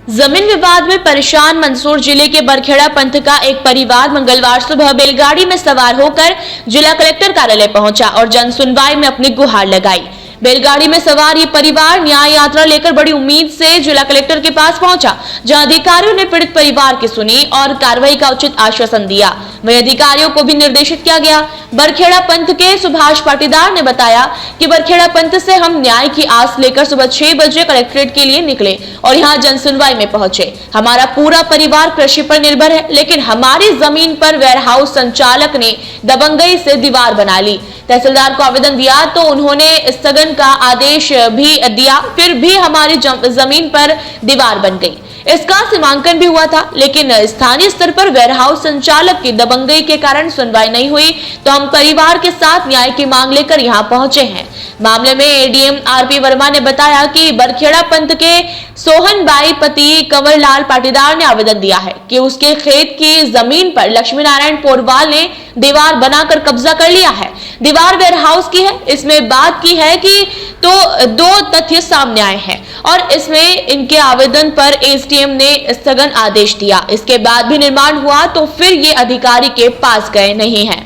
जमीन विवाद में परेशान मंदसौर जिले के बरखेड़ा पंथ का एक परिवार मंगलवार सुबह बैलगाड़ी में सवार होकर जिला कलेक्टर कार्यालय पहुंचा और जन सुनवाई में अपनी गुहार लगाई। बैलगाड़ी में सवार ये परिवार न्याय यात्रा लेकर बड़ी उम्मीद से जिला कलेक्टर के पास पहुंचा, जहां अधिकारियों ने पीड़ित परिवार की सुनी और कार्रवाई का उचित आश्वासन दिया। वहीं अधिकारियों को भी निर्देशित किया गया। बरखेड़ा पंथ के सुभाष पाटीदार ने बताया कि बरखेड़ा पंथ से हम न्याय की आस लेकर सुबह 6 बजे कलेक्ट्रेट के लिए निकले और यहाँ जन सुनवाई में पहुंचे। हमारा पूरा परिवार कृषि पर निर्भर है, लेकिन हमारी जमीन पर वेयरहाउस संचालक ने दबंगई से दीवार बना ली। तहसीलदार को आवेदन दिया तो उन्होंने स्थगन का आदेश भी दिया, फिर भी हमारी जमीन पर दीवार बन गई। इसका सीमांकन भी हुआ था, लेकिन स्थानीय स्तर पर वेयरहाउस संचालक की दबंगई के कारण सुनवाई नहीं हुई, तो हम परिवार के साथ न्याय की मांग लेकर यहां पहुंचे हैं। मामले में एडीएम आरपी वर्मा ने बताया कि बरखेड़ा पंथ के सोहन बाई पति कंवरलाल पाटीदार ने आवेदन दिया है कि उसके खेत की जमीन पर लक्ष्मी नारायण पोरवाल ने दीवार बनाकर कब्जा कर लिया है। दीवार वेयरहाउस की है। इसमें बात की है कि तो 2 तथ्य सामने आए हैं और इसमें इनके आवेदन पर एसडीएम ने स्थगन आदेश दिया। इसके बाद भी निर्माण हुआ तो फिर ये अधिकारी के पास गए नहीं है।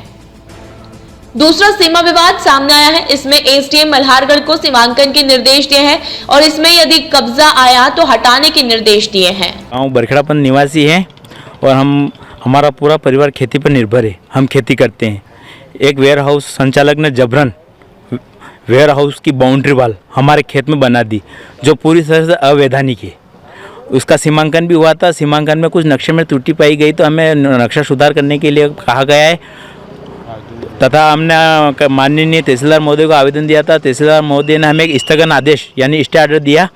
दूसरा सीमा विवाद सामने आया है। इसमें एसडीएम मल्हारगढ़ को सीमांकन के निर्देश दिए हैं और इसमें यदि कब्जा आया तो हटाने के निर्देश दिए हैं। गाँव बरखेड़ा पंथ निवासी है और हमारा पूरा परिवार खेती पर निर्भर है। हम खेती करते हैं। एक वेयर हाउस संचालक ने जबरन वेयर हाउस की बाउंड्री वाल हमारे खेत में बना दी, जो पूरी तरह से अवैधानिक है। उसका सीमांकन भी हुआ था। सीमांकन में कुछ नक्शे में त्रुटि पाई गई तो हमें नक्शा सुधार करने के लिए कहा गया है तथा हमने माननीय तहसीलदार महोदय को आवेदन दिया था। तहसीलदार महोदय ने हमें एक स्थगन आदेश यानी स्टे ऑर्डर दिया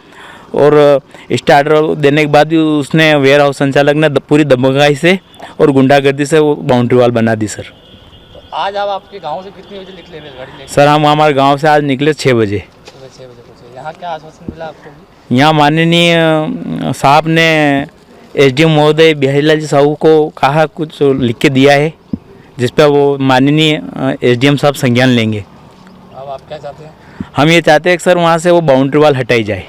और स्टे ऑर्डर देने के बाद भी उसने वेयर हाउस संचालक ने पूरी दबंगाई से और गुंडागर्दी से वो बाउंड्री वाल बना दी। सर आज आप आपके गांव से कितने बजे निकले गाड़ी लेकर? सर हम हमारे गांव से आज निकले 6 बजे। सुबह 6 बजे पहुंचे। यहाँ क्या आश्वासन मिला आपको? यहाँ माननीय साहब ने एसडीएम महोदय बिहारीलाल जी साहू को कहा, कुछ लिख के दिया है जिस पर वो माननीय एसडीएम साहब संज्ञान लेंगे। अब आप क्या चाहते हैं? हम ये चाहते हैं कि सर वहाँ से वो बाउंड्री वाल हटाई जाए।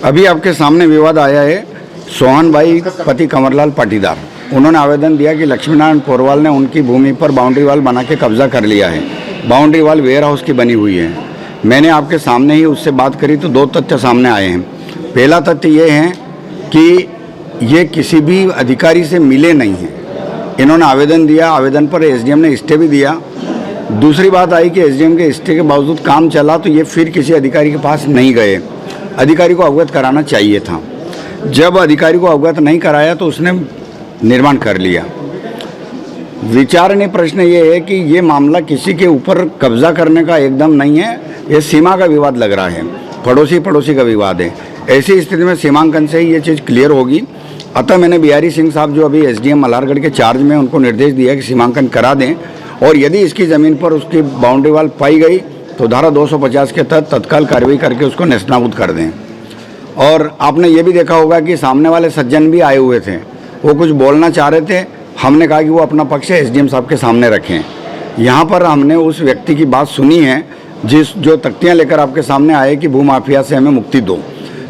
अभी आपके सामने विवाद आया है। सोहन भाई पति कंवरलाल पाटीदार, उन्होंने आवेदन दिया कि लक्ष्मी नारायण पोरवाल ने उनकी भूमि पर बाउंड्री वाल बना के कब्जा कर लिया है। बाउंड्री वाल वेयर हाउस की बनी हुई है। मैंने आपके सामने ही उससे बात करी तो 2 तथ्य सामने आए हैं। पहला तथ्य ये है कि ये किसी भी अधिकारी से मिले नहीं हैं। इन्होंने आवेदन दिया, आवेदन पर एसडीएम ने स्टे भी दिया। दूसरी बात आई कि एसडीएम के स्टे के बावजूद काम चला तो ये फिर किसी अधिकारी के पास नहीं गए। अधिकारी को अवगत कराना चाहिए था। जब अधिकारी को अवगत नहीं कराया तो उसने निर्माण कर लिया। विचारणीय प्रश्न ये है कि ये मामला किसी के ऊपर कब्जा करने का एकदम नहीं है, ये सीमा का विवाद लग रहा है, पड़ोसी का विवाद है। ऐसी स्थिति में सीमांकन से ही ये चीज़ क्लियर होगी। अतः मैंने बिहारी सिंह साहब जो अभी एसडीएम मल्हारगढ़ के चार्ज में, उनको निर्देश दिया कि सीमांकन करा दें और यदि इसकी ज़मीन पर उसकी बाउंड्री वाल पाई गई तो धारा 250 के तहत तत्काल कार्रवाई करके उसको नेस्तनाबूद कर दें। और आपने ये भी देखा होगा कि सामने वाले सज्जन भी आए हुए थे, वो कुछ बोलना चाह रहे थे। हमने कहा कि वो अपना पक्ष एसडीएम साहब के सामने रखें। यहाँ पर हमने उस व्यक्ति की बात सुनी है जो तख्तियाँ लेकर आपके सामने आए कि भूमाफिया से हमें मुक्ति दो।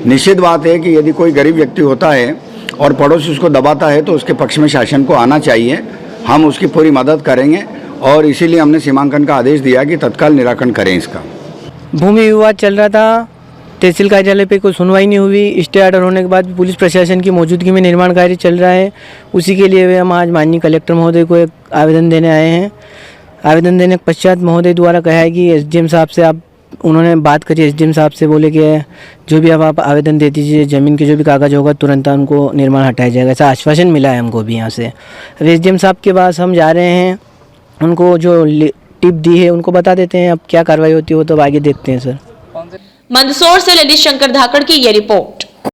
निश्चित बात है कि यदि कोई गरीब व्यक्ति होता है और पड़ोसी उसको दबाता है तो उसके पक्ष में शासन को आना चाहिए। हम उसकी पूरी मदद करेंगे और इसीलिए हमने सीमांकन का आदेश दिया कि तत्काल निराकरण करें इसका। भूमि विवाद चल रहा था, तहसील कार्यालय पे कोई सुनवाई नहीं हुई। स्टे ऑर्डर होने के बाद पुलिस प्रशासन की मौजूदगी में निर्माण कार्य चल रहा है। उसी के लिए हम आज माननीय कलेक्टर महोदय को एक आवेदन देने आए हैं। आवेदन देने के पश्चात महोदय द्वारा कहा है कि एसडीएम साहब से उन्होंने बात करी। एसडीएम साहब से बोले कि जो भी आप आवेदन दे दीजिए, ज़मीन के जो भी कागज़ होगा तुरंत उनको निर्माण हटाया जाएगा, ऐसा आश्वासन मिला है हमको भी यहाँ से। अब एसडीएम साहब के पास हम जा रहे हैं, उनको जो टिप दी है उनको बता देते हैं। अब क्या कार्रवाई होती है वो तो आगे देखते हैं। सर मंदसौर से ललित शंकर धाकड़ की ये रिपोर्ट।